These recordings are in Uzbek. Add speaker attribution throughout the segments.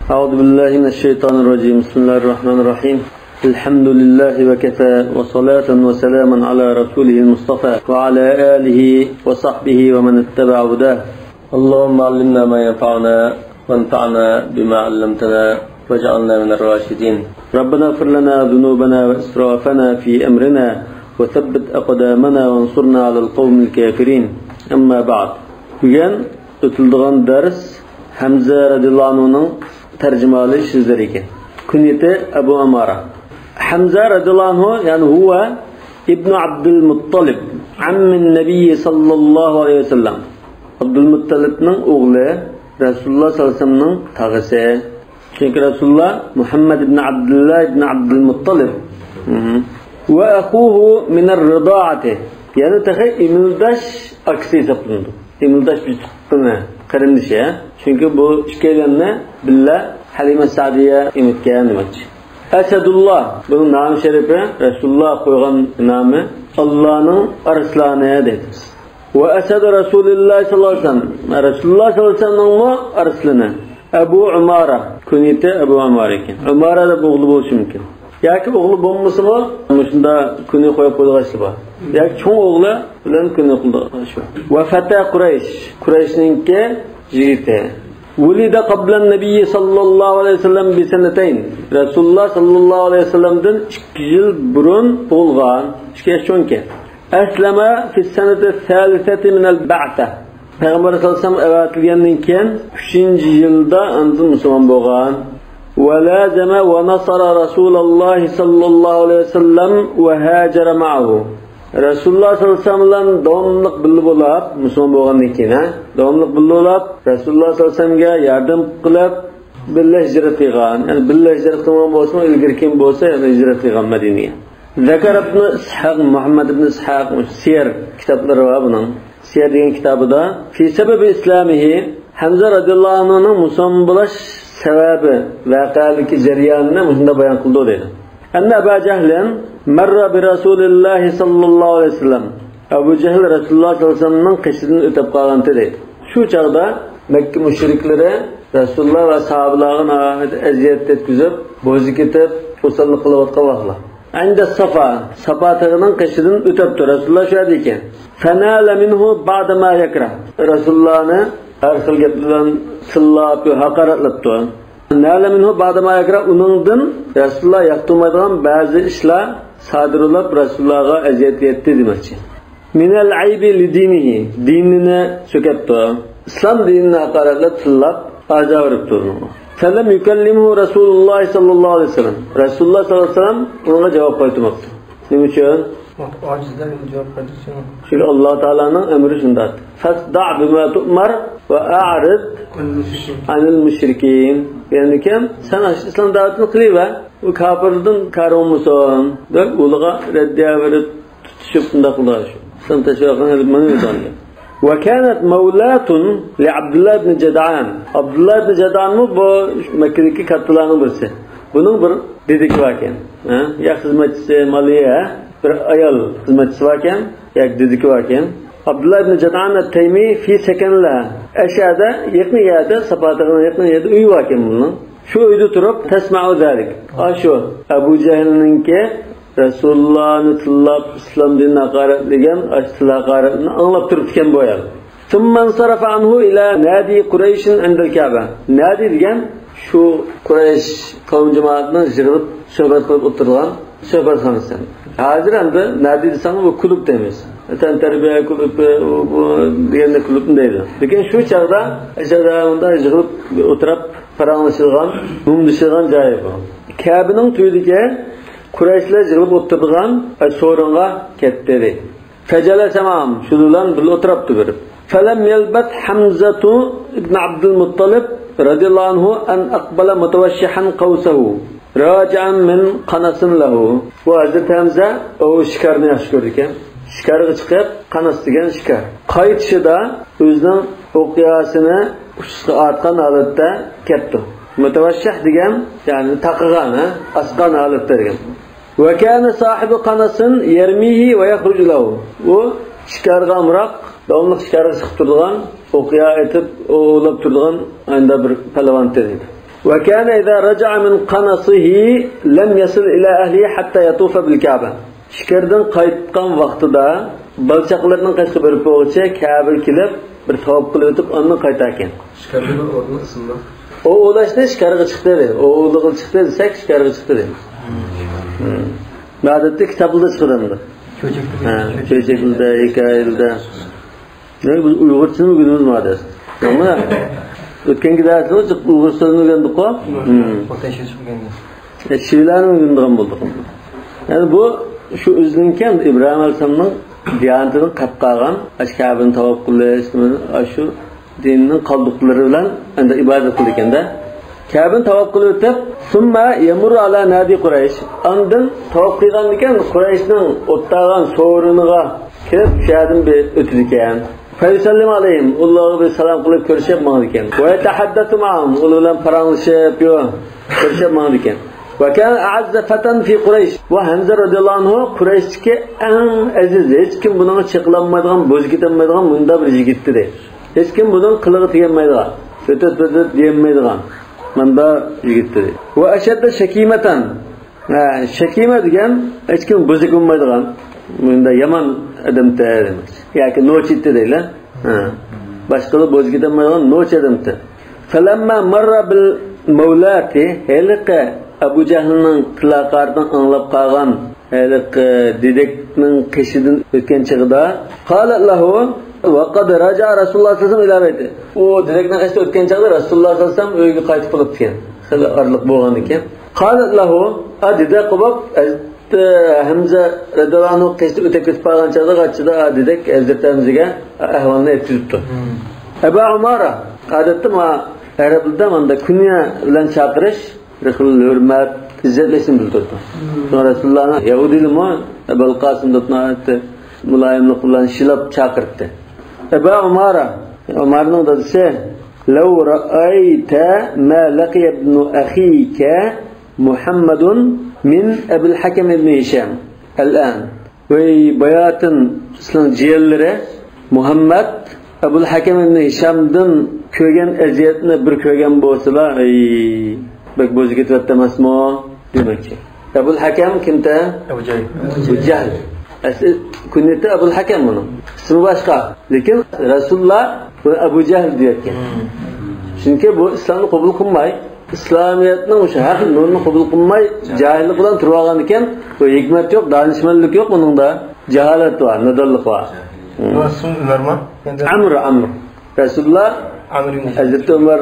Speaker 1: أعوذ بالله من الشيطان الرجيم. بسم الله الرحمن الرحيم. الحمد لله وكفى وصلاة وسلاما على رسوله المصطفى وعلى آله وصحبه ومن اتبع هداه. اللهم علمنا ما ينفعنا وانفعنا بما علمتنا واجعلنا من الراشدين. ربنا اغفر لنا ذنوبنا وإسرافنا في أمرنا وثبت أقدامنا وانصرنا على القوم الكافرين. أما بعد. Bugün ötüldüğün ders Hamza radıyallahu anh'ın tercümalı sözleri ekan. Kunyeti Abu Amara. Hamza radıyallahu anh yani huwa İbn Abdülmuttalib, ammin Nebi sallallahu aleyhi ve sellem. Abdülmuttalib'nin oğlu Resulullah sallallahu aleyhi ve sellem'nin tağısı. Çünkü Resulullah Muhammed ibn Abdullah ibn Abdülmuttalib. Ve ahuhu minar rıdaati. Yani tahi imildaş aksi hesaplandı. İmildaş bir tuttuğuna karındışı ya. Çünkü bu şikelenle billah Halime Sa'diye imitken demek. Esedullah bunun namı şerifi Resulullah koygan namı Allah'ın arslanıya dediniz. Ve esed Resulullah sallallahu aleyhi ve sellem. Resulullah sallallahu aleyhi ve sellem'in arslanı Ebu Umara. Kunyeti Ebu Umara iken. Umara da oğlu buluşu mümkün. Yaki oğlu bulması mı? Şunda künye koyup koyduğaşı var. Yaki çoğun oğlu bilen künye koyduğaşı var. Ve Fetha Kureyş. Kureyş'ninki jigiti. Vulida qablan Nebi sallallahu aleyhi ve sellem bi seneteyn. Resulullah sallallahu aleyhi ve sellem'den 2 yıl burun olgan. 2 yaş çoğunki. Esleme fi senete saliseti minel ba'ta. Peygamber sallallahu aleyhi ve sellem evatilgenlikken 3. yılda andın Müslüman boğan. وَلَازَمَ وَنَصَرَ رَسُولَ اللّٰهِ صَلَّى اللّٰهُ عَلَيْهِ وَسَلَّمْ وَهَاجَرَ مَعَهُ. Resulullah sallallahu aleyhi ve sellem'le devamlılık bilib olab, Müslüman boğandan keyin devamlılık bilib olab, Resulullah sallallahu aleyhi ve sellem'ga yardım qilib, birga hijrat qilgan. Yani birga hijrat qilgan bo'lsa, ilgari kim bo'lsa, yani hijrat qilgan Madinaga. Zakar ibn Ishaq, Muhammad ibn Ishaq, Siyar kitoblari var bunun. Siyar degan kitobida fi sababi islamihi Hamza radhiyallohu anhu'ning musulmon bo'lish sebebi vakaliki jaryanını bunda bayan kıldı dedi. Enne Ebu Cehil'in merra bi Resulullah sallallahu aleyhi ve sellem. Ebu Cehil Resulullah sallallahu aleyhi ve sellem'nin kışını ötep kalantı dedi. Şu çağda Mekke müşrikleri Resulullah ve sahabelerine eziyet etkizip, bozuk etip, usallık kılavatka vakla. Ende Safa tağının kışını ötepti. Resulullah şöyle deyken fenâle minhu ba'dama yakra. Resulullah'ını her xil gaplardan sillab, haqoratlatdi. Nala minhu ba'dama yakra uningdan Rasulullah yaqtirmaydigan ba'zi ishlar sodirlab Rasulullahga aziyat yetdi demoqchi. Minal aybi li dinihi, dinini so'katdi. Islom dinini haqoratlab sillab azavribdi. Falam yukallimu Rasulullah sallallahu aleyhi ve sellem. Rasulullah sallallahu aleyhi ve sellem unga javob qaytarmoqdi. Nima uchun? Acizdan javob qaytarsin. Çünkü Allah Teala'nın emri şunday. Fasda' bima tu'mar ve a'rid anil müşrikin. Yani kim? Sen İslam davetini qiliver. Bu kafirdan karommusan. Deb ularga raddiya berib tutishib bunda qiladi. İslam tashviqini bilmani o'zandi. Ve kanat mawlatun li Abdullah ibn Jad'an. Abdullah ibn Jad'an bu Mekke'deki kattalarning birisi. Bunun bir dedik varken, ya hizmetçisi Maliye, bir ayol hizmetçisi varken, ya dediki varken, Abdullah ibn Jad'an at-Taymi fi sekenla aşağıda yakın yerde, Safata'nın yakın yerde uyu varken bunun. Şu uydu turup tesma'u zalik. Şu Ebu Cehil'ninki Resulullah'ın tillab İslam dinine hakaretligen, açtılar hakaretini anlap dururken bu ayol. Thumman sarafa anhu ila nadi Kureyş'in endel Kabe. Nadi degen şu Kureyş kavim cemaatini yig'ilib sohbat qilib o'tirgan sohbatxonasi. Hozir endi nadi desang bu klub demaymiz. Vatan tarbiya klubi bu deganda klub deydi. Lekin shu chaqda ashada unda yig'ilib o'tirib faranglashilgan, mumdishilgan joyi bu. Kabening to'yiga Kureyshlar yig'ilib o'tirgan so'ringa ketdi dedi. Fajala tamam shu bilan bir o'tiribdi berib. Falam yalbat Hamzatu ibn Abdülmuttalib radıyallahu anhu en akbala mutavashshihan qawsahu raci'an min qanasin lahu. Bu Hazreti Hamza o shikarni yaxshi ko'rdi ekan. Shikarga chiqib, qanas degan shikar. Qaytishida o'zining o'qiyasini ustiga artgan holatda ketdi. Mutavashshih degan ya'ni taqigan, asqan holatda degan. Ve kana sahibi qanasin yermihi ve yakhruju lahu. Bu shikarga amroq davomli shikarga chiqib turgan, o'qiya etib, o'ylab turgan anda bir palvon dedi. وكان إذا رجع من قنصه لم يصل إلى أهله حتى يطوف بالكعبة. Şikerden qaytqan vaqtida balçaqlarning qaytib berib bo'lsa Ka'ba kelib bir tavob qilib o'tib ondan qaytar ekan.
Speaker 2: Şikerning o'rni ismi.
Speaker 1: O o'lashda shkarga chiqdi dedi. O o'lig'i chiqdi desak shkarga chiqdi dedi. Odatda kitobda chiqadi. Cho'chaklarda, hikoyalarda. Ne bu Uyg'urcha o'rganamiz modas. Ammo o'tgangi darsda Uyg'ur so'zini o'rgandik-ku.
Speaker 2: O'tashga chiqganda.
Speaker 1: Shivlarni o'rgangan bo'ldik. Yani bu şu üzünken İbrahim Aleyhisselam'ın diyanetini kapqagan, Kabe'ni tavaf qilish, şu dinning qoldiqlari bilan endi ibodat qilganda Kabe'ni tavaf qilib o'tib, "Summa yamur ala nadi Quraysh." Ondan tavaf qilgan ekan Qurayshning o'ttagan so'riniga kelib shahadin o'tdi ekan. Faysallim alayhim, Allohga bir salom qilib ko'rishib ma'ni ekan. Va tahaddathu ma'hum, ular bilan paranglashib, ko'rishib ma'ni ekan. وكان أعز فتى في قريش وحمزة رضي الله عنه قريش'teki en aziz, hiç kim bunun çıklanmaydıgan, bozgitemmaydıgan bunda bir yigittir. Hiç kim bunun kılığı tiyenmaydıgan, fötet diyenmaydıgan bunda yigittir. Ve eşedde şekimeten, şekime diyen hiç kim bozgitemmaydıgan bunda yaman adamdır demek. Yani noçitti değil ha. Başkalı bozgitemmaydıgan noç adamdır. فَلَمَّا مَرَّ بِالْمَوْلَاتِ هَلِقَ Abu Cehil'nin tilaqardan anlab qalgan dedekning qishidan o'tgan chig'ida qala lahu va qad raja Rasululloh sallallohu alayhi vasallam ila bayti. O dedekning qishida o'tgan chig'ida Rasululloh sallallohu alayhi vasallam uyga qaytib qolibdi ekan. Xil orliq bo'lgan ekan. Qala lahu adida qobab Hamza radhiyallohu anhu qishida o'tib ketib qolgan chig'ida qachida dedek Hazrat Hamzaga ahvolni aytibdi. Abu Umara odatda ma arablarda manda kunya bilan chaqirish Rıhıl hürmet, izzetlesin bildirdi. Sonra Resulullah'ın Yahudiyimi Ebul Qasim dotnaatı mulayimlik bilan şilap çaqırtdı. Ebu Umar'ın da dese "Law ra'ayta ma laqiya ibn akhika Muhammedun min Ebul Hakem ibn Hisham al'an." Ve bayatın sizin ciğerleri Muhammed Ebul Hakem ibn Hisham'dan kögen eziyetini bir kögen bolsalar bak bo'zi ketyapti emasmi demoqchi. Abul Hakam kimda? Abu Jahl. Asli kunyati Abul Hakam buni. Ismi boshqa, lekin Rasululloh buni Abu Jahl deyotgan. Chunki bu islomni qabul qilmay, islomiyatning o'sha haq nurni qabul qilmay, jahillik bilan turib olgan ekan, bu hikmat yo'q, donishmandlik yo'q buningda, jaholat bor, nodonlik bor.
Speaker 2: Rasululloh
Speaker 1: Amr. Rasululloh Hazreti Ömer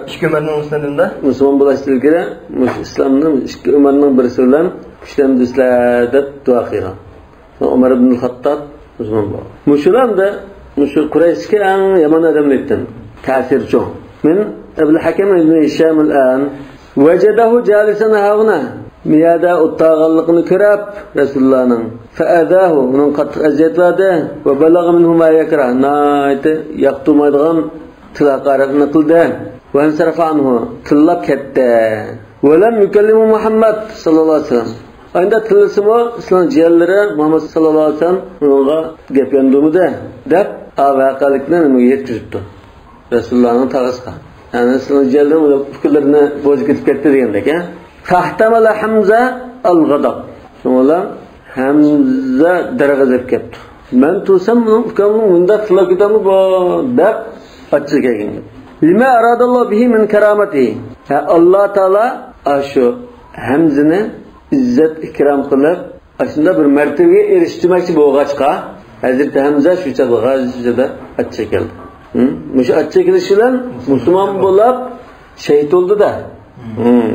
Speaker 2: ikki Ömerning musnadida
Speaker 1: Müslüman bo'lishligida islomning ikki Ömerning birisi bilan kuchlandilar deb duo qilgan. Umar ibn al-Hattob Müslüman bo'ldi. Mushulamda mushu Qurayshga eng yomon odamlardan ta'sir cho'ng. Men Abul Hakim ibn Hisham al-an wajadahu jalisan hauna miyada o'ttag'anligini ko'rib Rasulullohning fa'adahu uning qattiq aziyat berdi va balagha minhu ma yakrah nayti yaqtumaydigan tilaqaratni qildi va ansarafa anhu tillab ketdi va lam yukallimu Muhammad sallallohu alayhi vasallam anda tilsimo islom jiyallari Muhammad sallallohu alayhi vasallam unga gap yondumida deb avaqalikni nimaga yetkazibdi Rasulullohning tag'isiga yani islom jiyallari fikrlarini bo'zib ketib ketdi degandek ha fahtamala Hamza al-ghadab shunlar Hamza darg'azab ketdi men tursam ukamning bunda tilab ketami bu deb açık egin. Lima aradallahu bihi min karamatihi. Allah Taala aşu Hamzani izzat ikram qilib, aslında bir mertebeye eriştirmoqchi bo'lg'achqa, Hazrat Hamza shu chaqada açık keldi. Mushu açık kelishi bilan musulmon bo'lib shahid bo'ldi-da.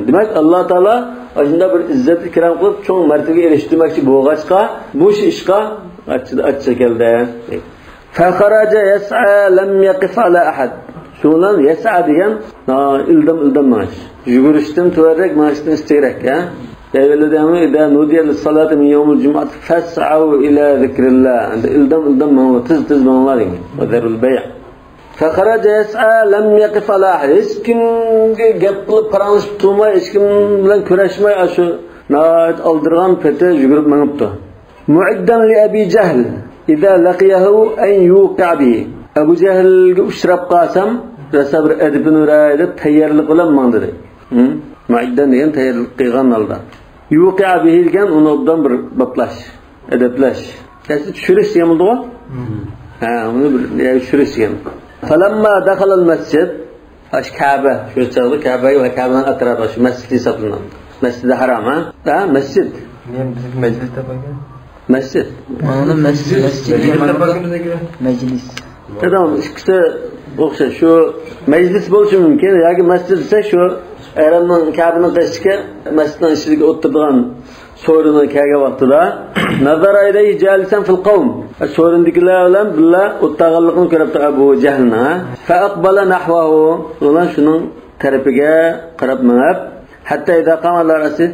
Speaker 1: Demak Allah Taala aslında bir izzat ikram qilib, cho'ng mertebeye eriştirmoqchi bo'lg'achqa, bu ishga açık keldi. فخرج يسعى لم يقف على أحد. Şundan yes'a degan ildam maaş. Yugurishdan tuvarrak maaşdan isteyrak ya. Evvelidami ida nudiya lis-salati min yawmil jum'ati fas'au ila zikrillah. Anda ildam ma'na tiz ma'nalar degan. Va zarul bay'. فخرج يسعى لم يقف على أحد. Hech kimga gap qilib qarangishib turmay, hech kim bilan kurashmay shu nayt oldirgan pete yugurib mangibdi. Mu'iddan li Abi Jahl إذا لقيه أن يوقع به. أبو جهل أشرب قاسم رسابر أدبن ورائد تيار لقلم مندري. Maiddan degan tayyorlik qilgan holda. Yuqi'a bihi degan uni obdan bir baplash, adaplash. Kasi tushirish degan bo'ldi-ku? Uni bir tushirish degan. Falamma dakhala al-masjid Kaaba, shu chog'da Kaaba va Kaabaning atrofida shu masjid hisoblanadi. Masjid Haram, masjid.
Speaker 2: Men biz majlisda bo'lgan.
Speaker 1: Masjid.
Speaker 3: Uni masjidga majlis.
Speaker 1: Tamam, ikkisi o'xshash. Shu majlis bo'lishi mumkin yoki masjid esa shu Eronning Kaabaning qishiga masjidning ichiga o'tirgan so'rini kelgan vaqtida nazara ilayhi jalisan fil qawm. So'rindikilar bilan billa o'tag'anligini ko'rib Abu Jahlni. Fa aqbala nahwahu. Ular shuning tarafiga qarab minib, hatta ida qamala rasi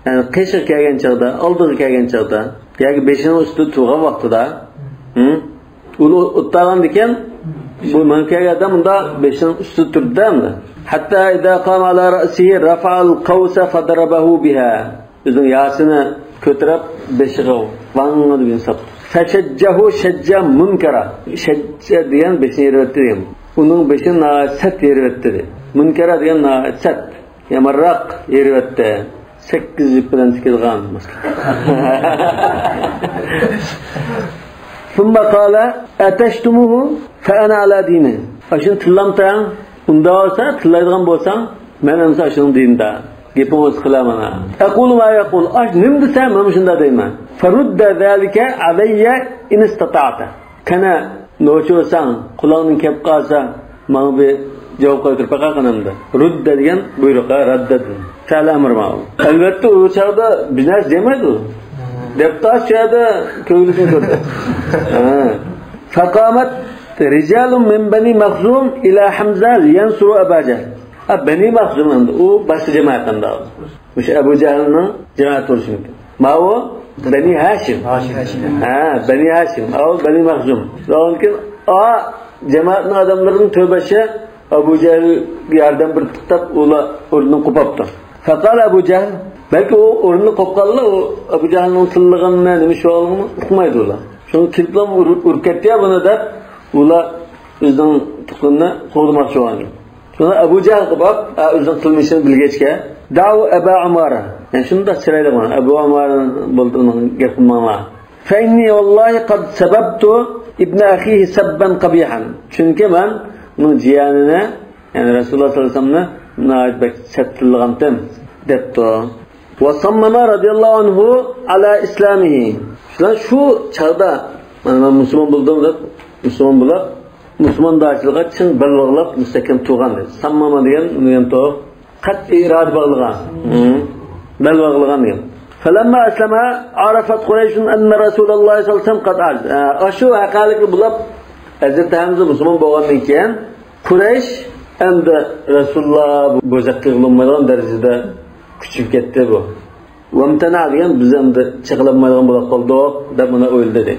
Speaker 1: yani qiyshiq kelgan chog'da, oldiga kelgan chog'da, yoki beshining ustida turgan vaqtida, uni o'tag'an ekan, bu mankaga bunda beshining ustida turdi-da. Hatta ida qamala rasihi rafa'al qawsa fadarabahu biha. O'zining yasini ko'tarib beshiga vangni degan sap. Fashajjahu shajja munkara. Shajja degan beshini yeribdi degan. Uning beshini sat yeribdi. Munkara degan sat. Yamarraq yeribdi. 8 yil bilan tikilgan. Thumma qala atashtumu fa ana ala dini. Ashun tillamtang unda olsa tillaydigan bo'lsang, men ham shuning dinda. Gapimiz qilaman. Aqulu ma yaqul. Nim desam, men shunda deyman. Farudda zalika alayya in istata'ta. Kana nocho'san, qulog'ing kelib qolsa, menga bir javob qaytarib qaqanamda. Rudda degan buyruqqa raddad. Kalamir ma'lum. Albatta u chog'da biznes demaydi u. Debtash chog'da ko'nglisini ko'rdi. Faqamat rijalun min bani Makhzum ila Hamza yansuru Abaja. Bani Makhzum u boshqa jamoatdan. O'sha Abu Jahlning jamoat bo'lishi mumkin. Ma'o Bani Hashim. Bani Hashim. Avval Bani Makhzum. Lekin jamoatning odamlarining tövbashi Abu Jahl yerdan bir tutab ular o'rnidan qo'papti. Faqal Abu Jahl balki u o'rnidan qo'pqanlar u Abu Jahlning tillig'ini nima sho'lig'ini uqmaydi ular. Shuni kilplam urkatya buni deb ular o'zining tuqunni qo'ymoqchi bo'lgan. Shuni Abu Jahl qilib o'zining qilmishini bilgachga Da'u Abu Umara. Yani shunda chiroyli bo'lgan. Abu Umar bo'ldi uning gapini. Fa inni wallahi qad sababtu ibn akhihi sabban qabihan. Chunki men uning jiyanini, yani Rasululloh sollallohu alayhi vasallamni naytbek chattilgandim debdi. Va sammama radhiyallohu anhu ala islamihi. Shu chaqda men musulmon bo'ldim deb musulmon bo'lib musulmondachilikqa chin billog'lab mustahkam turgan dedi. Sammama degan uni ham to'g'ri qat'iy irod bog'lagan. Bel bog'lagan degan. Falamma aslama arafat Quraysh anna Rasululloh sollallohu alayhi vasallam qad ashu haqaliqni bulab Hazrat Hamza musulmon bo'lgandan keyin Quraysh endi Rasululloh bo'zaq qilolmaydigan darajada kuchib ketdi bu. Vamtana degan biz endi chiqilmaydigan bo'lib qoldik deb buni o'yladi.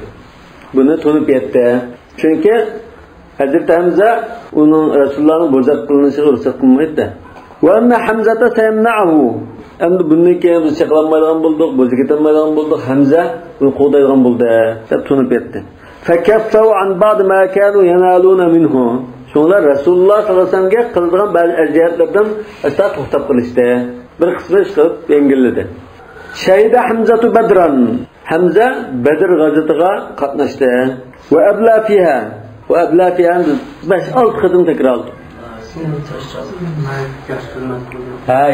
Speaker 1: Buni to'lib yetdi. Chunki Hazrat Hamza uning Rasulullohning bo'zaq qilinishiga ruxsat qilmaydi. Va anna Hamzata sayamna'u. Endi bundan keyin biz chiqilmaydigan bo'ldik, bo'zaq ketolmaydigan bo'ldik. Hamza uni qo'daydigan bo'ldi deb to'lib yetdi. Fakaffu an ba'd ma kanu yanaluna minhu. Shunlar Rasululloh sollallohu alayhi vasallamga qiladigan ba'zi ajiyatlardan asla to'xtab qilishdi. Bir qismi ishqilib yengilladi. Shahida Hamzatu Badran. Hamza Badr g'azatiga qatnashdi. Va abla fiha. Va abla fiha 5-6 qadim takrorladi.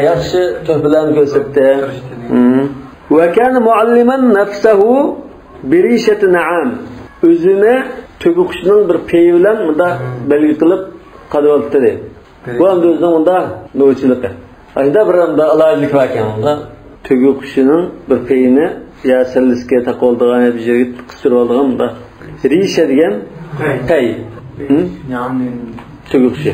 Speaker 1: Yaxshi to'plarni ko'rsatdi. Va kana mualliman nafsahu birishati na'am. O'zini tug'uqishning bir peyi bilan bunda belgi qilib qadab oldi. Bu ham o'zining unda no'chiligi. Ayda bir anda alaylik ekan unda tug'uqishining bir peyini ya sallisga taqoldigan bir yerga qistirib olgan unda. Risha degan pey. Tug'uqishi.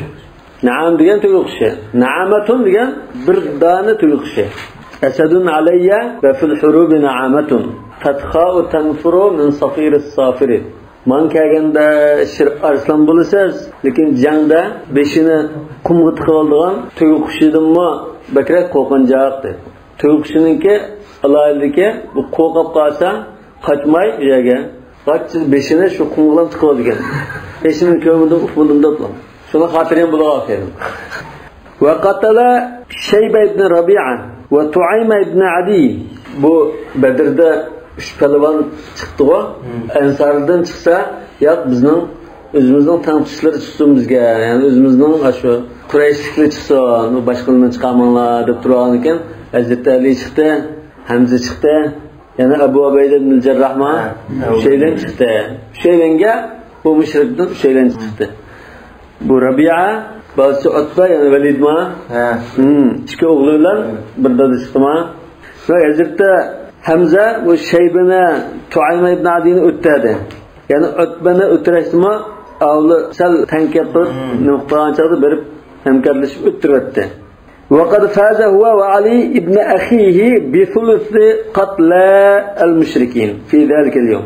Speaker 1: Naam degan tug'uqishi. Na'amatun degan bir dona tug'uqishi. Asadun alayya va fil hurubi na'amatun. Fatha'u tanfuru min safir as-safiri. Man kelganda shir arslan bo'lasiz, lekin jangda beshini qumga tiqib oldigan tug'uqishidimmi bakrak qo'rqinjoqdi. Tug'uqishiningki alaylikka bu qo'rqib qolsa qochmay yerga, qochib beshini shu qumga tiqib olgan. Beshining ko'midan ufmundan dotlam. Shuni xotirim bo'lib qoldim. Va qatala Şeybe ibn Rabi'a ve Tuayma ibn Adi. Bu Bedir'de 3 pehlivan çıktı o. Ensardan çıksa ya bizning özümüzning tanqishlari chiqsin bizga, ya'ni o'zimizning shu Qurayshliklar chiqsin, boshqalardan chiqamanlar deb turgan ekan. Hazrat Ali chiqdi, Hamza chiqdi, yana Abu Ubayda ibn Jarrahman şeyden chiqdi. Şeydenga bu mushrikdan şeyden chiqdi. Bu Rabi'a, bazı Utba yani Validma, ikki o'g'li bilan bir dada chiqdimi? Ve Hazrat Hamza bu Shaybani Tuayma ibn Adini o'tdi. Yani Utbani o'tirasimi, avli sal tankab bir nuqtaanchada berib hamkorlashib o'tiribdi. وقد فاز هو وعلي ابن أخيه بثلث قتلى المشركين في ذلك اليوم.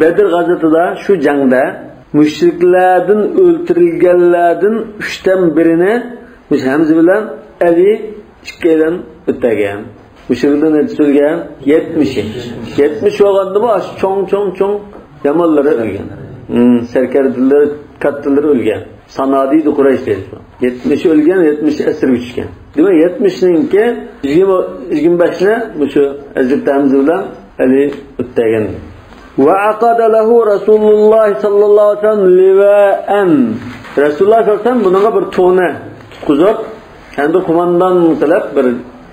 Speaker 1: Bedir gazasida şu jangda müşriklerden öldürülgenlerden 3'ten birini Hamza bilan Ali ikkidan o'tgan. Müşriklerden öldürülgen 70. 70 olganda bu çoğ yamalları ölgen. Serkerdiler, kattıları ölgen. Sanadiydi Kureyş dedi. 70 ölgen, 70 esir düşken. Değil mi? 70'ninki 25'ne bu şu Hazreti Hamza bilan Ali o'tgan. Ve aqada lahu Rasulullah sallallahu aleyhi ve sellem liva'an. Rasulullah sallallahu aleyhi ve sellem bununla bir tuğne tutkuzup kendi kumandan talep bir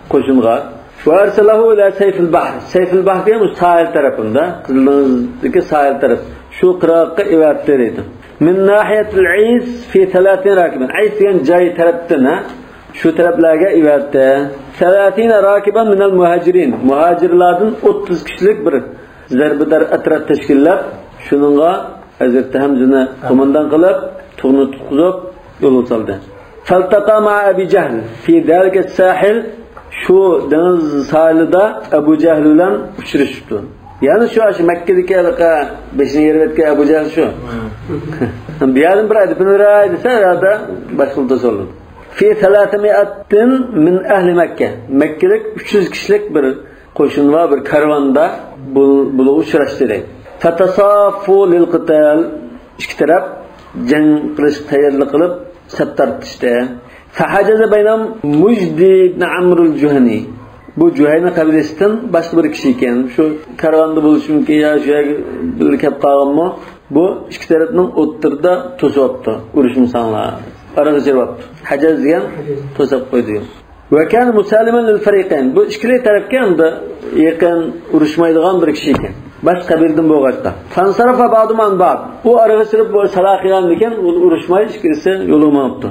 Speaker 1: koşunga. Ve erselahu ila Seyfil Bahr. Seyfil Bahr diye sahil tarafında, Kızıldeniz'deki sahil taraf. Şu kıraakka ivatleriydi. Min nahiyetil İz fi 30 rakiben. İz diyen cay taraftan şu taraflarga ivatte. 30 rakiben minel muhacirin. Muhacirlardan 30 kişilik bir zarbidar atrat teşkillab shuningga Hazrat Hamzani qo'mondan qilib tuğni tutqizib yo'l oldi. Faltaqa ma Abi Jahl fi dalika sahil shu deniz sahilida Abu Jahl bilan uchrashibdi. Ya'ni shu Makkadagi 5-yerga Abu Jahl shu. Biyadan bir adibinlar desa da boshqalda soldi. Fi 300 min ahli Makka. Makkalik 300 kishilik bir qo'shin va bir karvonda bu uchrashdi. Fatasafu lil qital, ikki taraf jang qilish tayyorlik qilib saf tortishdi. Fahajaza baynam Mujdi ibn Amr al-Juhani. Bu Juhayna qabilasidan boshqa bir kishi ekan. Shu karvonda bo'lishi mumkin ya shu bir kelib qolganmi? Bu ikki tarafning o'ttirda to'sibdi. Urush insonlar. Araga javob. Hajaz degan to'sib qo'ydi. Ve kan musaliman lil fariqayn. Bu ikkili tarafga unda yaqin urushmaydigan bir kishi ekan. Boshqa birdan bo'lg'atda. Fansarafa ba'duman ba'd. U araga sirib bu salahiyan ekan, u urushmay ikkisi yo'lgamabdi.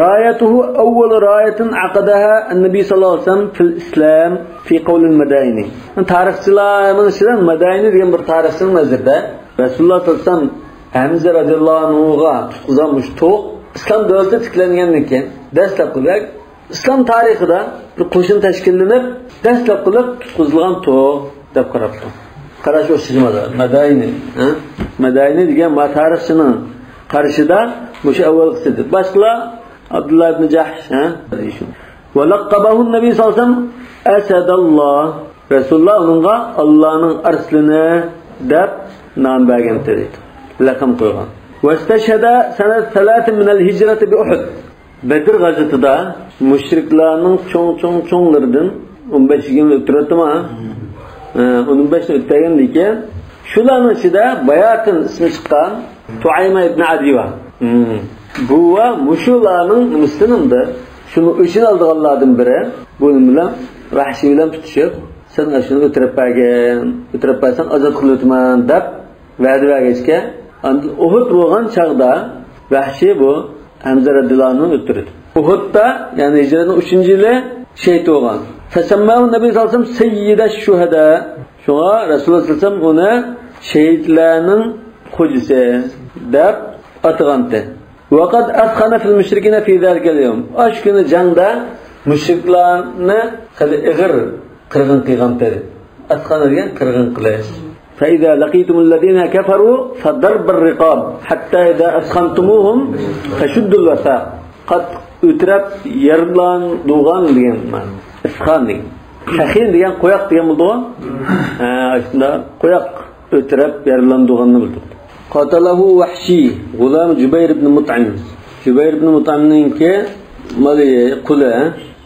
Speaker 1: Rayatuhu awwal rayatin aqadaha an-nabiy sallallohu alayhi vasallam fil islam fi qawl al-Madaini. Tarixchilar mana shudan Madaini degan bir tarixchining nazarida Rasululloh sallallohu alayhi vasallam Hamza radhiyallohu anhuga tutqizilmuş to'q islom davlati tiklangandan keyin dastlabki İslam tarixida bir qo'shin tashkillanib, dastlab qilib tutqizilgan to'q deb qarabdi. Qarash o'xshimadi. Madaini degan tarixchining qarshida o'sha avvalgisidir. Boshqa Abdullah ibn Jahsh, va laqabahu an-nabiy sallallohu alayhi vasallam Asadalloh. Rasululloh unga Allohning arslini deb nom bergan dedi. Laqam qo'ygan. Vastashhada sanat 3 min al-hijrati bi Uhud. Bedir gazasida müşriklarning cho'ng-cho'nglaridan 15-ni o'tiratma. 15ni o'tgan ekan. Shularning ichida Bayatin ismi chiqqan Tuayma ibn Adiva. Bu va mushularning muslimda shuni o'shin oldiganlardan biri. Buning bilan Vahshiy bilan tutishib, sen shuni o'tirib bersan ozod qilibman deb va'da bergachga, Uhud bo'lgan chaqda Vahshiy bu Hamza radhiyallohu anhu o'tirdi. Uhudda, ya'ni hijratning 3-yili shahid bo'lgan. Fasammahu Nabiy sallallohu alayhi vasallam sayyidash shuhada. Shunga Rasululloh sallallohu alayhi vasallam uni shahidlarning xo'jasi deb atagandi. Vaqad askhana fil mushrikina fi zalika al-yawm. Ashkuni jangda mushriklarni qil ig'ir qirg'in qilgan dedi. Askhana degan qirg'in qilish. فإذا لقيتم الذين كفروا فضرب الرقاب حتى إذا أسخنتموهم فشدوا الوثاق. قد ötürüp yarılan doğan diyen man. Iskan diyen. Şahin diyen koyak diyen buldu o. Aslında koyak ötürüp yarılan doğanını buldu. Qatalahu Vahşi. Gulam Cübeyr ibn Mut'im. Cübeyr ibn Mut'im'nin ki mali kula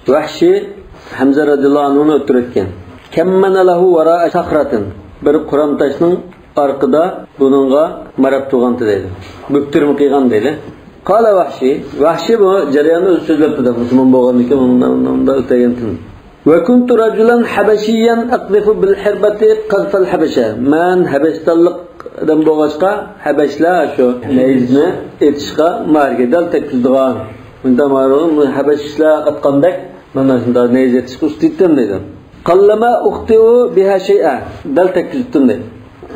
Speaker 1: Vahşi Hamza radıyallahu anh'ını öttürürken kemmene lehu vera'a sakratin bir Kur'an taşının arkada bununla marab tuğantı deydi. Büktürüm kıygan deydi. Kala Vahşi bu cereyanı sözlepti de Müslüman boğan iken ondan ötegentin. Ve kuntu raculan habeşiyen akzifu bil hirbati qazfal habeşe. Men habeştallıkdan boğaçka habeşla şu neyizini etişka margedal tekizdiğan. Bunda marulun habeşla atkandak mana shunda neyiz etişka ustittim deydi. Qallama uxtiu biha shay'a dal tekizdim deydi.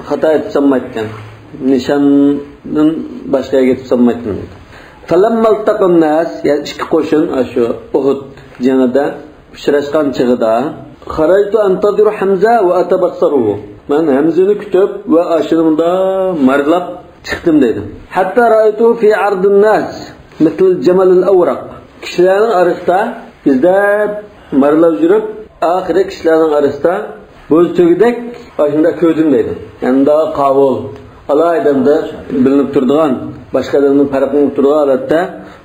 Speaker 1: Hata etsem etken. Nişanın başka yere gitsem etken deydi. Falamma altaqan nas ya ikki qo'shin shu Uhud janida uchrashgan chig'ida kharajtu antadiru Hamza va atabassaruhu. Men Hamzani kutib va ashirimda marlab chiqdim dedim. Hatta ra'aytu fi ardin nas mithl jamal al-awraq. Kishilarning arasida izlab marlab yurib, oxiri kishilarning arasida bo'ztugidek ashunda ko'rdim dedim. Yanda qavul alaydamda bilinib turadigan başka adamın farkını turduğu halatda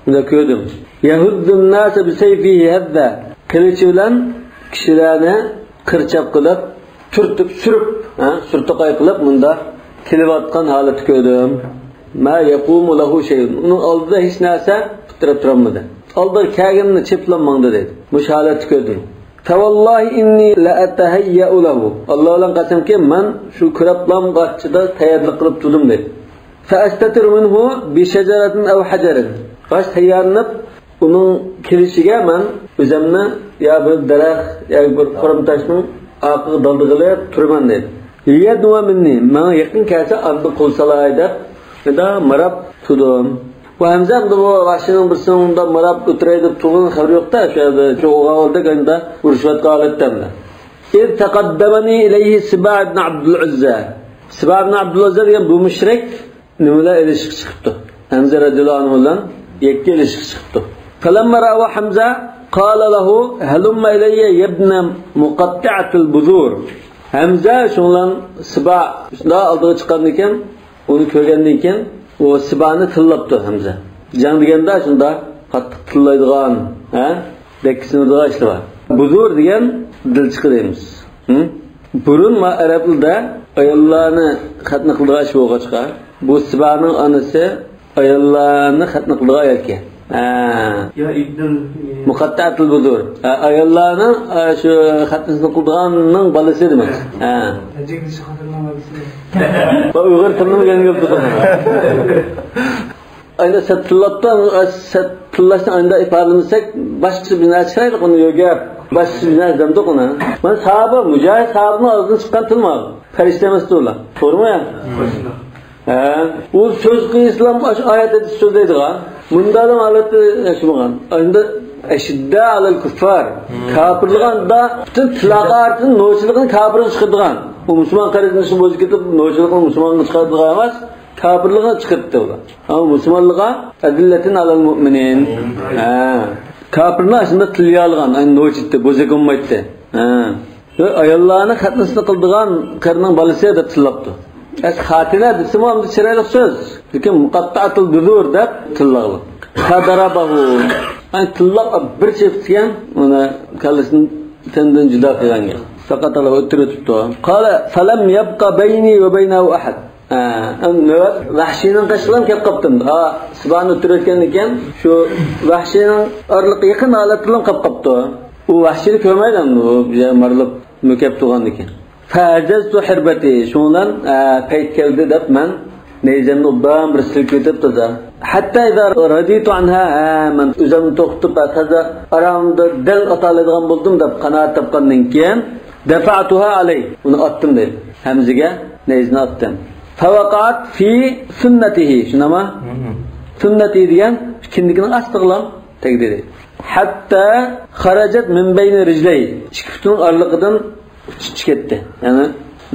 Speaker 1: bunda gördüm. Yahuddun nase bi sayfihi hadda kılıcı bilen kişilerine kırçap kılıp türtüp sürtüqay kılıp bunda kilip atkan halatı gördüm. Ma yaqumu lahu şeyun. Onun aldığında hiç narsa tutturab turammadı. Aldığı kâgimini çeplanmağında dedi. Muş halatı gördüm. Fevallahi inni la atahayya'u lahu. Allah'ın qasam ki men şu kıraplam qaççıda tayyorlik qilib turdim dedi. فأستتر منه بشجرة أو حجر. Baş tayyorlanib uning kirishiga men o'zimni ya bir daraxt ya bir qo'rim toshning oqiga daldig'ilib turman dedi. Yadwa minni men yaqin kelsa andi qo'lsalay deb marab turdim. Bu Hamza bu Vahşining bir sonunda marab o'tiray deb turgan xabar yo'qda, shu yerda cho'g'avolda ganda urushayotgan holatda. İz taqaddamani ilayhi Siba ibn Abdul Uzza. Siba ibn Abdul Uzza degan bu mushrik nimalar ilişki çıktı. Hamza radıyallahu anh bilan yakka ilişki çıktı. Falamma ra'a Hamza qala lahu halumma ilayya ibna muqatta'atul buzur. Hamza şundan Siba shunda oldiga chiqqan ekan, uni ko'rgandan keyin o Sibani tillabdi Hamza. Jang deganda shunda qattiq tillaydigan, bekkisinadigan ishlar bor. Buzur degan dilchiqi deymiz. Burun ma arablarda ayollarni xatna qildigan ish bo'lg'achqa bu Sibaning onasi ayollarni xatna qildigan ekan. Ya ibnul muqattatul buzur. Ayollarni shu xatnasini qildiganning balasi demak. Tajikni xatnaning balasi. Bu Uyg'ur tilini o'rganib ayda satillashdan ayda ifodalasak boshqa bino chiqaydi uni yo'ga boshqa bino zamda qona. Men sahaba mujohid sahabning og'zidan chiqqan tilma. Farishta emas ular. To'g'rimi? U söz islom oyatda so'zlaydigan. Bundan holatda yashagan. Endi ashidda alal kuffar. Kafirliganda butun tilaqatning no'chiligini kafirga chiqadigan. Bu musulmon qarindoshi bo'lib ketib, no'chiligini musulmonga chiqadigan emas. Kafirliğe çıkarttı ola. Ama Müslümanlığa adillatin alal mu'minin. Kafirliğin aslında tiliyalgan, aynı noçitti, bozak olmaydı. Ayollarını katnısını kıldığan karının balısı da tillaptı. Hatine desim o amda çiraylık söz. Lakin muqatta'atul buzur da tillağlı. Kadarabahu. Yani tillaq bir çiftken ona kalısını tenden cüda kılan gel. Fakat Allah ötürü tuttu. Kale felem yabqa beyni ve beynehu ahad. Vahşinin qaşılan kep qaptım. Sibani o'tirayotgan ekan, shu Vahşinin orliqqa yaqin holatdan qap qapti. U Vahşini ko'rmaydan, u marlab mukab turgan ekan. Fajaztu hirbati, shundan payt keldi deb men neyzamni obdan bir silkitib toza. Hatta idar raditu anha, men o'zimni to'xtatib taza aramda dil ataladigan bo'ldim deb qanoat topgandan keyin dafa'tuha alay. Uni otdim dedi. Hamzaga neyzni otdim. Fawaqat fi sunnatihi. Shunama? Sunnati degan kindigining astig'lam tegdi. Hatta kharajat min bayni rijlay. Chiqibning orliqidan chiqibdi. Ya'ni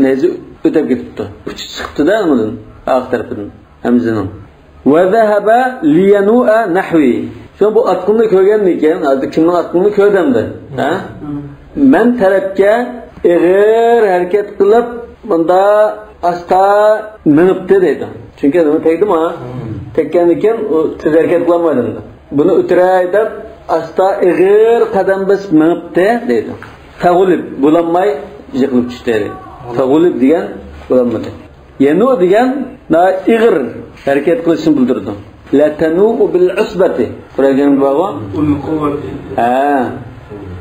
Speaker 1: nezi o'tib ketibdi. Chiqibdi-da undan oq tarafidan Hamzaning. Wa zahaba liyanu'a nahwi. Shu bu atqinni ko'rgan ekan, hozir kimning atqinni ko'rdimdi? Men tarafga ig'ir harakat qilib bunda asta minibdi dedi. Çünkü nima tegdimi? Tekkan ekan, tez harakat qilmaydi. Buni o'tiray deb asta ig'ir qadam basib minibdi deydi. Tag'ulib bulanmay yiqilib tushdi. Tag'ulib degan bulanmadi. Yanu degan na ig'ir harakat qilishni bildirdi. La tanu bil usbati. Qur'on bog'i ul quvvati.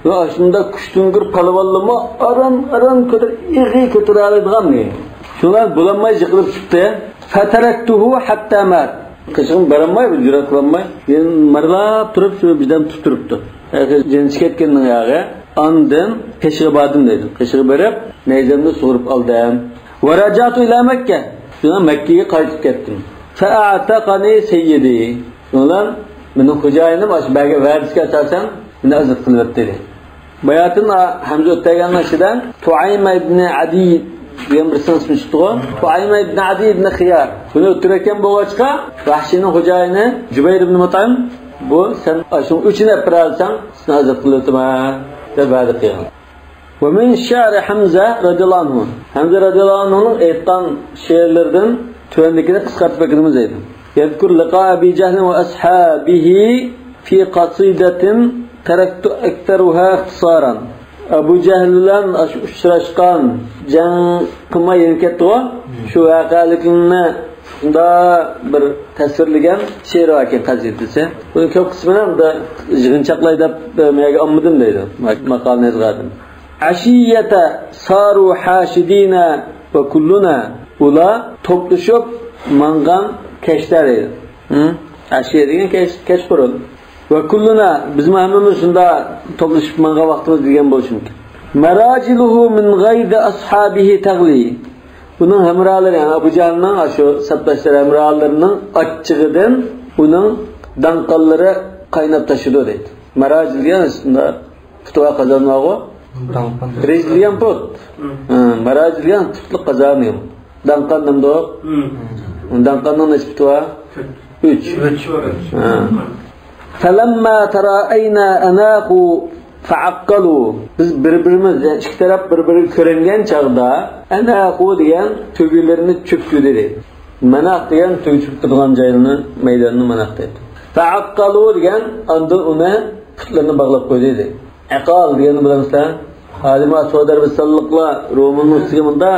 Speaker 1: Va shunda kuchtingir palvonlama aran ko'tar ig'i ko'tara oladigan ne. Shular bulanmay yiqilib tushdi. Fataraktuhu hatta mat. Qishim baramay, jur'at qilmay, men marlab turib shu bizdan turibdi. Jinchi ketganning yog'i ondan Qishga bordim dedi. Qishga berib, nayzamni sug'urib oldim. Va rajatu ila Makka. Shuna Makkaga qaytib ketdim. Fa'ataqani sayyidi. Ular meni xo'jayinim ashbaga va'dasiga asosan meni azat qilib dedi. Bayatin Hamza o'tgandan shidan Tuayma ibn Adi degan bir ism chiqdi. Tuayma ibn Adi ibn Khiyar. Buni o'tirgan bo'g'achqa Vahshiyning xo'jayini Jubayr ibn Mut'im bu sen shu uchini biralsan seni azat qilib o'taman deb va'da qilgan. Ve min şa'ri Hamza radıyallahu anhu. Hamza radıyallahu anhu'nun aytgan she'rlaridan tövendikini qisqartib o'tganimiz edi. Yadkur liqa Abi Jahl ve ashabihi fi qasidatin taraktu aktaruha ikhtisaran. Abu Jahl bilan uchrashgan jang qilmay ketdi. Shu voqealikni unda bir tasvirlagan she'r ekan qazidasi. Buni ko'p qismini unda yig'inchoqlay deb menga olmadim deydi. Maqolani yozgandim. Ashiyata saru hashidina ve kulluna ula toplashib mangan keşler edi. Ashiya degan keş qurul. Ve kulluna bizim hammamiz shunda toplashib mangan vaqtimiz degan bo'lishi mumkin. Marajiluhu min ghayd ashabihi tagli. Bunun hamralari yani Abu Jahlning shu sabtashlar hamralarining achchig'idan uning danqallari qaynab tashidi deydi. Marajil degan shunda futva qazonmoqo Rejliyan pot. Marajliyan tutluq qazanıyor. Danqan namdo. Danqanning nisbati va 3. Falamma tara'ayna anaqu fa'aqqalu. Biz bir-birimiz ikki taraf bir-birini ko'ringan chaqda anaqu degan tugilarini cho'kdi dedi. Manaq degan tugib turgan joyini, maydonni manaq dedi. Fa'aqqalu degan anda uni putlarini bog'lab qo'ydi dedi. Aqal degani bilamsizlar? Halima Sodar ve sallıkla Roman Müslüman'da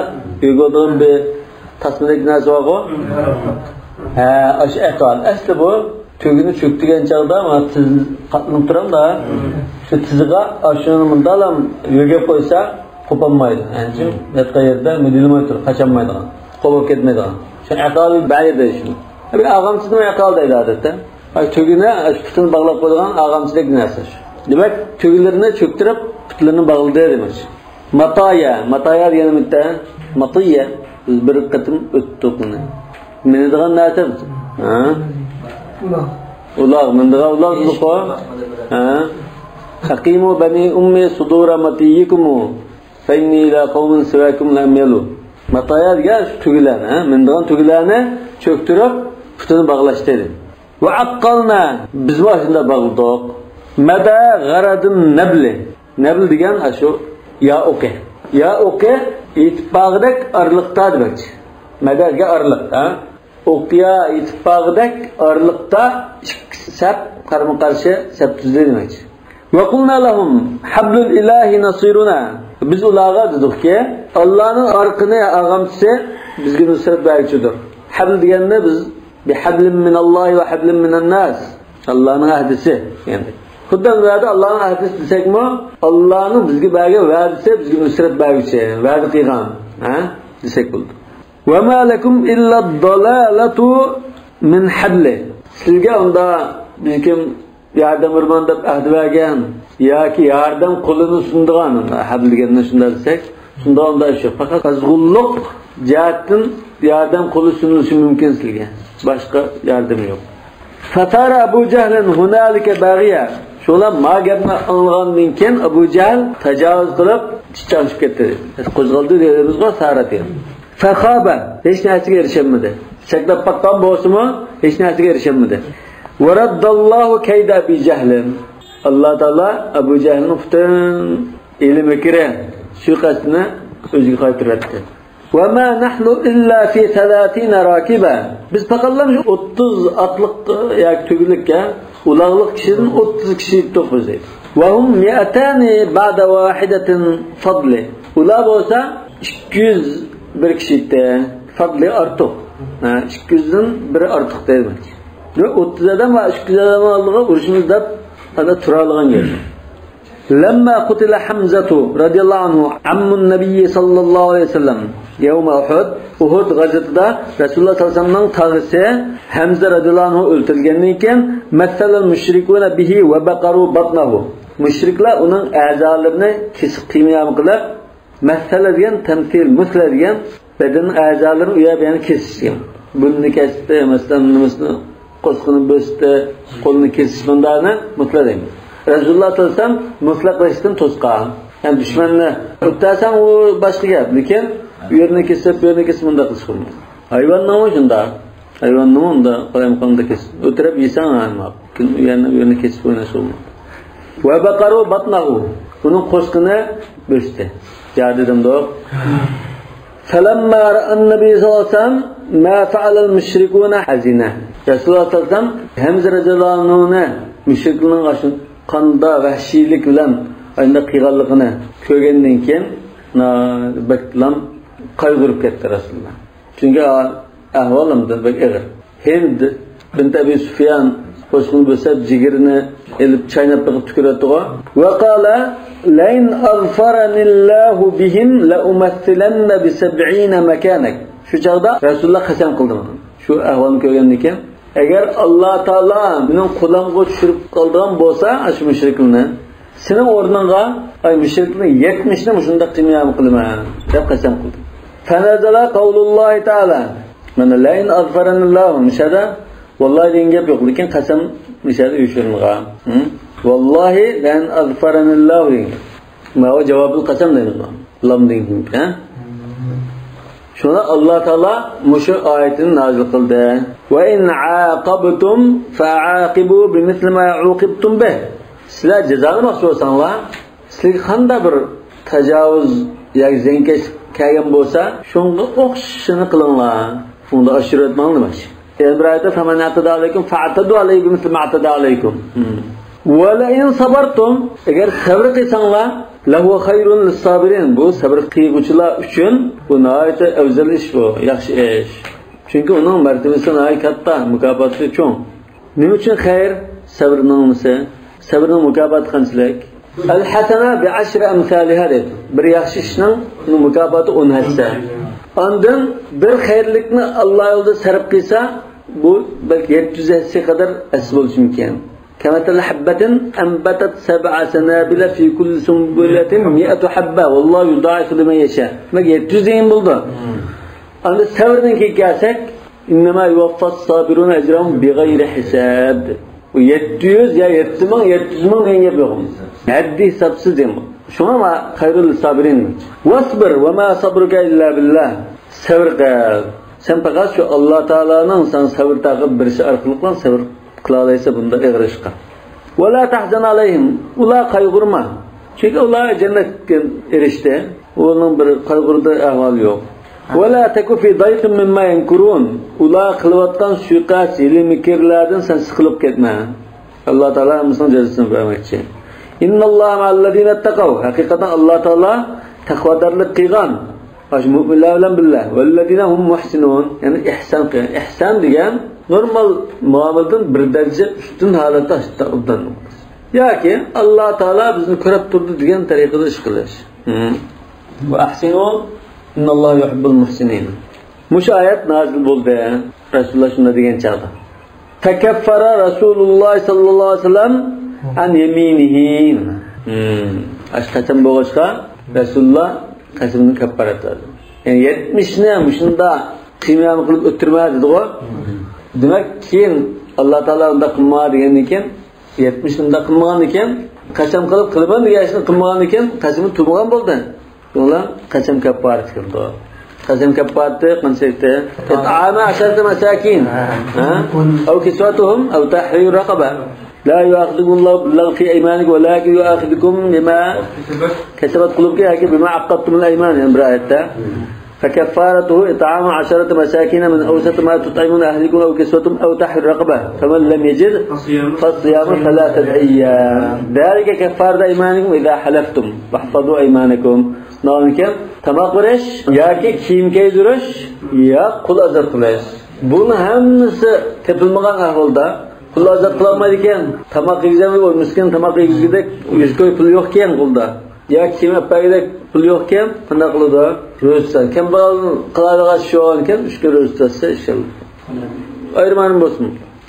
Speaker 1: uyguladığım bir tasmilik narsa var o. Aşı aqal. Aslı bu tügünü çöktügen çağda ama tiz katlanıp duram da şu tiziga aşının mundalam yöge koysa kopanmaydı. Yani çünkü yatka yerde müdürlüğü otur, kaçanmaydı. Kopup ketmeydi. Şu aqal bir ba'yir de şu. Bir ağamçının aqal deydi adette. Tügüne tutunu bağlap koyduğun ağamçılık narsa şu. Demek tügülerini çöktürüp putlarını bağladı demek. Mataya diyelim itte. Matiye bir katım öttük bunu. Menediğin ne yaptın? Ulag. Menediğin ulag bu. Hakimu bani ummi sudura matiyikumu. Feyni ila kavmin sivakum lam yalu. Mataya diye tügülerini. Menediğin tügülerini çöktürüp putunu bağlaştı dedim. Ve akkalna biz başında bağladık. Mada garadın nebli. Nebli degan şu ya oke. Ya oke itibaqdak arliqta demek. Madaga arliq, Okya itibaqdak arliqta sap qarama qarshi sap tuzdi demek. Ve qulna lahum hablul ilahi nasiruna. Biz ularga dedikki Allohning arqini ag'amchisi bizga nusrat beruvchidir. Habl deganda biz bi hablin minallohi va hablin minan nas. Allohning ahdisi endi. Xuddan va'da Allohning ahdisi desakmi, Allohning bizga bergan va'dasi bizga nusrat beruvchi, va'da qilgan, desak bo'ldi. Va ma lakum illa ad-dalalatu min habli. Sizga unda kim yordam berman deb ahd bergan yoki yordam qo'lini sundigan, habl degandan shunda desak, shunda unda shu faqat qazg'ulluq jihatdan yordam qo'li sunilishi mumkin sizga. Boshqa yordam yo'q. Fatara Abu Jahl'in hunalika baghiya. Şolar magabni algandan keyin Abu Jahl tajovuz qilib chiqib ketdi. Qo'zg'aldi deymiz-ku sarat edi. Fakhaba hech narsaga erishmadi. Chaklab baqqan bo'lsa-mu hech narsaga erishmadi. Va raddallohu kayda Abi Jahl. Alloh taolo Abu Jahlning butun ilmi kira shu qasdini o'ziga qaytardi. Va ma nahnu illa fi 30 rakiba. Biz faqatlam 30 atliq yoki tugilikka ulag'liq kishidan 30 kishi to'qizlaydi. Va hum mi'atani ba'da wahidatin fadli. Ular bo'lsa 201 kishida fadli ortiq. 200 dan biri ortiq demak. 30 adam va 200 adam oldiga urushimiz deb ana turadigan yer. Lamma qutila Hamzatu radhiyallohu anhu ammun nabiy sallallohu alayhi vasallam yawm Uhud g'azotida Rasululloh sallallohu alayhi vasallamning tag'isi Hamza radhiyallohu anhu o'ldirilgandan keyin masalal mushrikuna bihi va baqaru batnahu. Mushriklar uning a'zolarini kesib qiyam qilib, masala degan tamthil, musla degan beden a'zolarini u yerda kesishgan. Buni kesdi, masalan, nimasini qo'sqini bo'sdi, qo'lni kesish bundani musla deydi. Rasululloh sallallohu alayhi vasallam mutlaq qilishdan to'sqan. Yani dushmanni o'tasan u boshqa gap, lekin u yerni kesib, bu yerni kesib bunda qilish bo'lmaydi. Hayvonni ham shunda. Hayvonni unda qo'yamqonda kesib, o'tirib yesan ham, lekin u yerni kesib o'ynash bo'lmaydi. Va baqaru batnahu. Uning qo'sqini bo'sdi. Jadidim-da. Falamma an-nabiy sallallohu alayhi vasallam ma fa'ala al-mushrikuna hazina. Rasululloh sallallohu alayhi vasallam Hamza radhiyallohu anhu mushriklarning ashun qanda vahshiylik bilan unda qiyganligini ko'rgandan keyin baklam qayg'urib ketdi Rasululloh. Chunki ahvolimda bak ig'ir. Hind bint Abi Sufyan qo'shqin bo'lsa jigirini elib chaynab turib tukuradiga va qala lain aghfaranillahu bihim la umathilanna bi 70 makanak. Shu chaqda Rasululloh qasam qildi. Shu ahvolni ko'rgandan keyin agar Alloh taolo mening qo'limga tushirib qolgan bo'lsa, shu mushriklarni sening o'rningga ay mushriklarni 70 ni shunda qiyam qilaman deb qasam qildi. Fanazala qawlullohi taala mana lain aghfaranillahu mishada vallahi degan gap yo'q, lekin qasam mishada uyushirnga. Vallahi lain aghfaranillahu degan. Mana javobul qasam deydi. Lam degan, ha? Shuna Alloh taolo mushu oyatini nozil qildi. Va in aqabtum fa'aqibu bimithli ma uqibtum bih. Sizlar jazoni mahsul bo'lsanglar, sizlarga qanday bir tajovuz yoki zenkash kelgan bo'lsa, shunga o'xshashini qilinglar. Unda ashirat ma'lum. Ebrayda famanatada alaykum fa'tadu alayhi bimithli ma atada alaykum. Va la in sabartum, agar sabr qilsanglar lahu khayrun lis-sabirin. Bu sabr qiluvchilar uchun bu nihoyatda afzal ish bu, yaxshi ish. Chunki uning martabasi nihoyat katta, mukofoti cho'ng. Nima uchun xayr? Sabrning nimasi? Sabrning mukofoti qanchalik? Al-hasana bi 10 amsalha dedi. Bir yaxshi ishning mukofoti 10 hassa. Ondan bir xayrlikni Alloh yo'lida sarf qilsa, bu balki 700 hassa qadar asl bo'lishi mumkin. كمثل حبة أنبتت 7 سنابل في كل سنبلة 100 حبة والله يضاعف لمن يشاء. ما يتجزين بلده. أنا سورنا كي كاسك إنما يوفى الصابرون أجرهم بغير حساب. ويتجز يا يتجمن هي يبغون. هذه سبسيدهم. شو ما خير الصابرين. واصبر وما صبرك إلا بالله. صبر قال. Sen fakat şu Allah Teala'nın sen sabır takip birisi arkalıklan sabır kılalaysa bunda eğrişka. Ve la tahzan aleyhim. Ula kaygırma. Çünkü ula cennet erişti. Onun bir kaygırdığı ahval yok. Ve la teku fi dayqin mimma yenkurun. Ula kılıvattan suikast, ili mikirlerden sen sıkılıp gitme. Allah Teala mısın cezasını vermekçi. İnna Allah ma'allezine ettekav. Hakikaten Allah Teala takvadarlık kıygan. Müminler bilen billah. Vellezine hum muhsinun. Yani ihsan kıygan. İhsan diyen normal muameleden bir derece üstün halata aşıtlarından. Ya ki Allah Teala bizni körep durdu diyen tarikada iş kılış. Ve ahsinun innallahu yuhibbul muhsinin. Muş ayet nazil buldu. Resulullah şuna diyen çağda. Tekeffara Resulullah sallallahu aleyhi ve sellem an yeminihi. Aşkatan boğuşka Resulullah kasımını kaffar ettirdi. Yani 70'ne muşunda kıymayamı kılıp öttürmeye dedi o. Demek ki Allah Teala onda kılmağa degen iken 70'inde kılmagan iken qasam qilib qilman deganini qilmagan iken qasamni tumagan bo'ldi. Yo'qlar qasam kaffarat qildi. Qasam kaffarati qanchaydi? Ta'ama 10 masakin. Aw kiswatuhum aw tahrir raqaba. La yu'akhidhukum Allahu bil-lagwi fi aymanikum walakin yu'akhidhukum bima kasabat qulubkum yoki bima aqadtum al-ayman. Yani bir oyatda فكفارته إطعام 10 مساكين من أوسط ما تطعمون أهلكم أو كسوتهم أو تحرير رقبة فمن لم يجد فالصيام 3 أيام ذلك كفارة أيمانكم إذا حلفتم واحفظوا أيمانكم نالكم تماقرش يا كيم كيدرش يا قل أزر قلش bunu hammasi tepilmagan ahvolda pul ozod qilolmaydigan tamoq yegizamay o'lmiskin tamoq yegizgidek yuzko'y pul yo'q ekan qo'lda yo kiyim apagidek pul yo'q ekan qanday qiladi ro'zsan kim qiladigan shu ekan 3 kun ro'za tutsa inshaalloh ayirmanim bo'lsin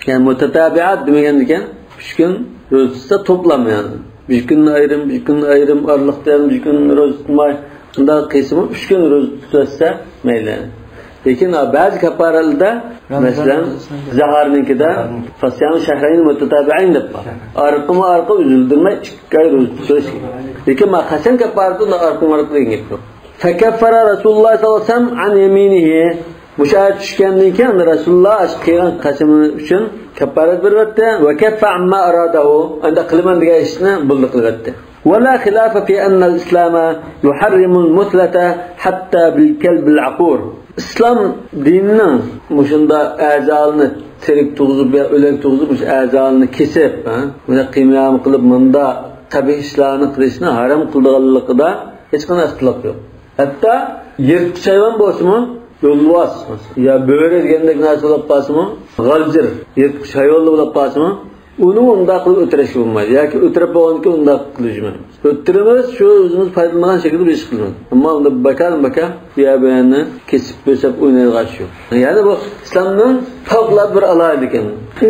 Speaker 1: ya'ni mutatabiat degan ekan 3 kun ro'za tutsa toplam yani 1 kunni ayrim oraliqda 1 kun ro'za tutmay bunday qismi 3 kun ro'za tutsa mayli. Lekin bazı kaffaralarda mesela zaharninkida fasyan şahrayn mutatabi'in deb bor. Arqı üzüldürmey 2 ay ro'za tutish. Lekin ma qachon kaffarada arqi degan gap yo'q. Fakaffara Rasululloh sallallohu alayhi vasallam an yaminihi mushahid tushgandan keyin Rasululloh qilgan qasami uchun kaffarat beribdi va kaffa amma aradahu anda qilaman degan ishni buldi qilibdi. ولا خلاف في أن الإسلام يحرم المثلة حتى بالكلب العقور. İslam dininin muşunda azalını terik tuğuzup ya ölek tuğuzup azalını kesip buna qiyam qilib mında tabiiy ishlarni qilishni haram qilganligida hech qanday ixtilof yo'q. Hatto yirtqich hayvon bo'lsa-mu, yo'lbars ya bo'ri degandek narsa bo'lib qolsa-mu, g'aljir yirtqich hayvon bo'lib qolsa-mu, uni unda qilib o'tirish bo'lmaydi yoki o'tirib bo'lganki unda qilishmaydi. O'tirimiz shu o'zimiz foydalanagan shaklda ish qilamiz. Ammo unda baka yabanni kesib bo'lsab o'ynaydigan shu. Ya'ni bu islomning favqulodda bir alohida ekan.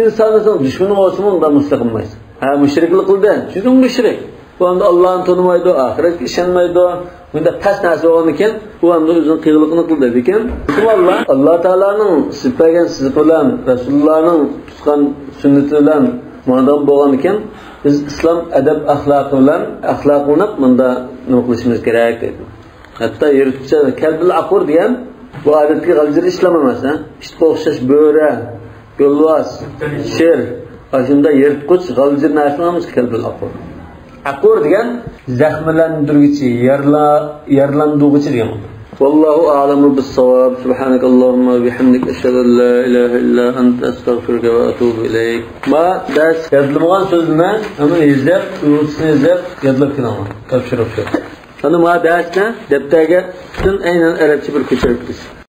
Speaker 1: Insonning dushmani bo'lsa-mu unda mustaqilmaydi. Ha mushriklik qildi. Chunki mushrik. Bu anda Allohni tanimaydi, oxiratga ishonmaydi. Bunda past narsa bo'lgan ekan, u anda o'zining qiyg'iliqini qildi ekan. Alloh taolaning sifagan siz bilan Rasulullohning tutgan sunnati bilan munodob bo'lgan ekan, biz islom adab axloqi bilan axloqlanib bunda nima qilishimiz kerak dedi. Hatto yirtqicha kalbil aqur degan bu odatga g'aljir ishlam emas, ishga o'xshash bo'ri, yo'lbars, sher, ashunda yirtqich g'aljir narsalarimiz kalbil aqur. Aqur degan zaxmlantiruvchi, yarlanduvchi degan. Vallahu a'lamu bis-savab. Subhanakallahumma va bihamdik ashhadu an la ilaha illa anta astaghfiruka va atubu ilayk. Ma ders yodlangan so'zni ama izlab, uyusini izlab yodlab kelaman. Topshiriq shu. Ana ma dersni daftarga butun aynan arabcha bir ko'chirib